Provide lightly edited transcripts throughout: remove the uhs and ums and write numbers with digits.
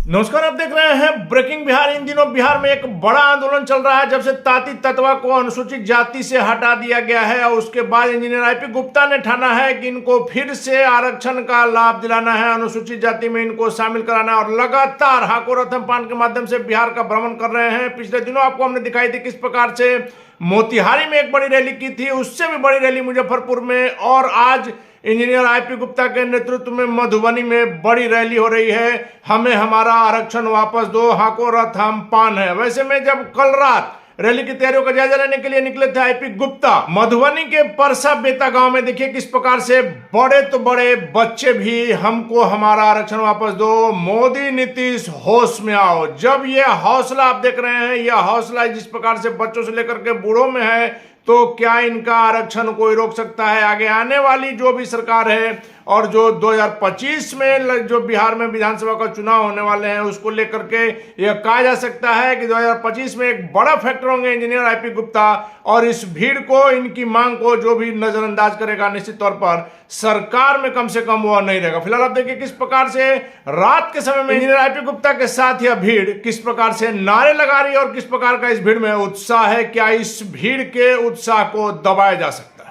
नमस्कार, आप देख रहे हैं ब्रेकिंग बिहार। इन दिनों बिहार में एक बड़ा आंदोलन चल रहा है। जब से ताती तत्वा को अनुसूचित जाति से हटा दिया गया है और उसके बाद इंजीनियर आईपी गुप्ता ने ठाना है कि इनको फिर से आरक्षण का लाभ दिलाना है, अनुसूचित जाति में इनको शामिल कराना है और लगातार हाको रथम-पान के माध्यम से बिहार का भ्रमण कर रहे हैं। पिछले दिनों आपको हमने दिखाई थी किस प्रकार से मोतिहारी में एक बड़ी रैली की थी, उससे भी बड़ी रैली मुजफ्फरपुर में, और आज इंजीनियर आईपी गुप्ता के नेतृत्व में मधुबनी में बड़ी रैली हो रही है। हमें हमारा आरक्षण वापस दो, हाको रथ हम पान है। वैसे में जब कल रात रैली की तैयारियों का जायजा लेने के लिए निकले थे आईपी गुप्ता, मधुबनी के परसा बेता गांव में देखिए किस प्रकार से बड़े तो बड़े बच्चे भी हमको हमारा आरक्षण वापस दो, मोदी नीतीश होश में आओ। जब ये हौसला आप देख रहे हैं, यह हौसला जिस प्रकार से बच्चों से लेकर के बूढ़ों में है, तो क्या इनका आरक्षण कोई रोक सकता है? आगे आने वाली जो भी सरकार है और जो 2025 में जो बिहार में विधानसभा का चुनाव होने वाले हैं, उसको लेकर के यह कहा जा सकता है कि 2025 में एक बड़ा फैक्टर होंगे इंजीनियर आईपी गुप्ता, और इस भीड़ को, इनकी मांग को जो भी नजरअंदाज करेगा, निश्चित तौर पर सरकार में कम से कम वह नहीं रहेगा। फिलहाल आप देखिए किस प्रकार से रात के समय में इंजीनियर आईपी गुप्ता के साथ यह भीड़ किस प्रकार से नारे लगा रही है और किस प्रकार का इस भीड़ में उत्साह है। क्या इस भीड़ के उत्साह को दबाया जा सकता है?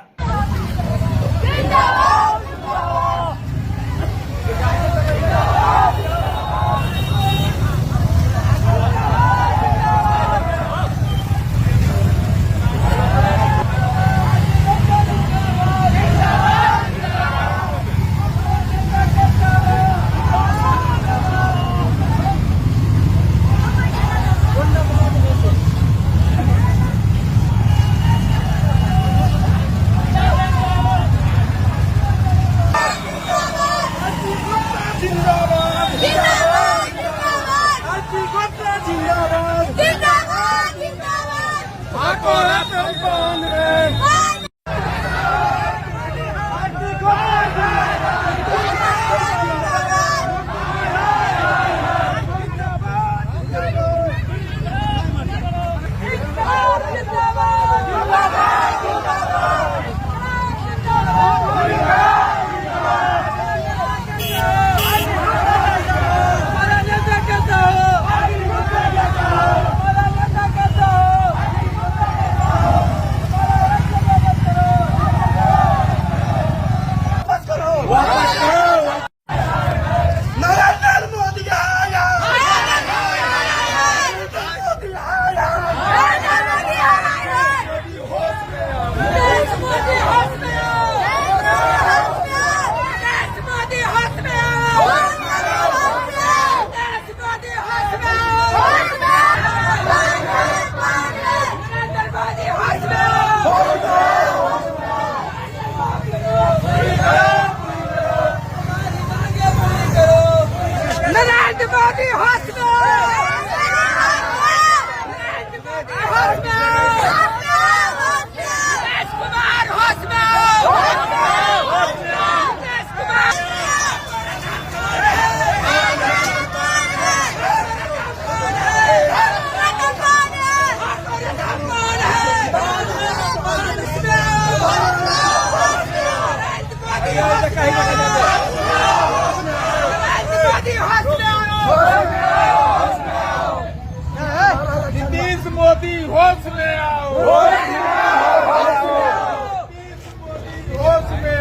नीतीश मोदी होश में आओ, होश में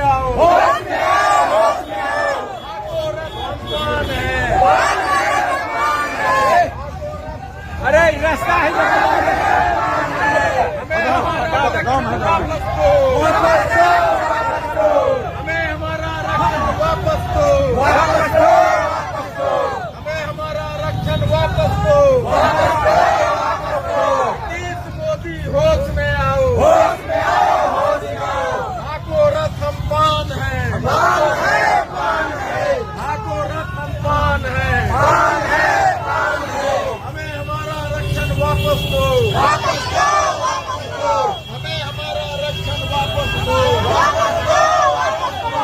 आओ, होश में आओ, हाको रथ है। अरे रास्ता है, हमें हमारा आरक्षण वापस दो, हमें हमारा आरक्षण वापस दो। नीतीश मोदी होश में आओ, होश में आओ, होश में आओ। हाको रथ हम पान है, पान है, पान है। हाको रथ हम पान है, पान है, पान है। हमें हमारा आरक्षण वापस दो, वापस दो, वापस दो। हमें हमारा आरक्षण वापस दो, वापस दो, वापस दो।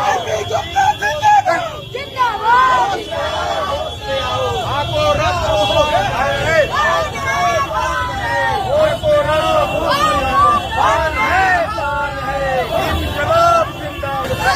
हाको रथ पान है, पान है। इंकलाब जिंदाबाद।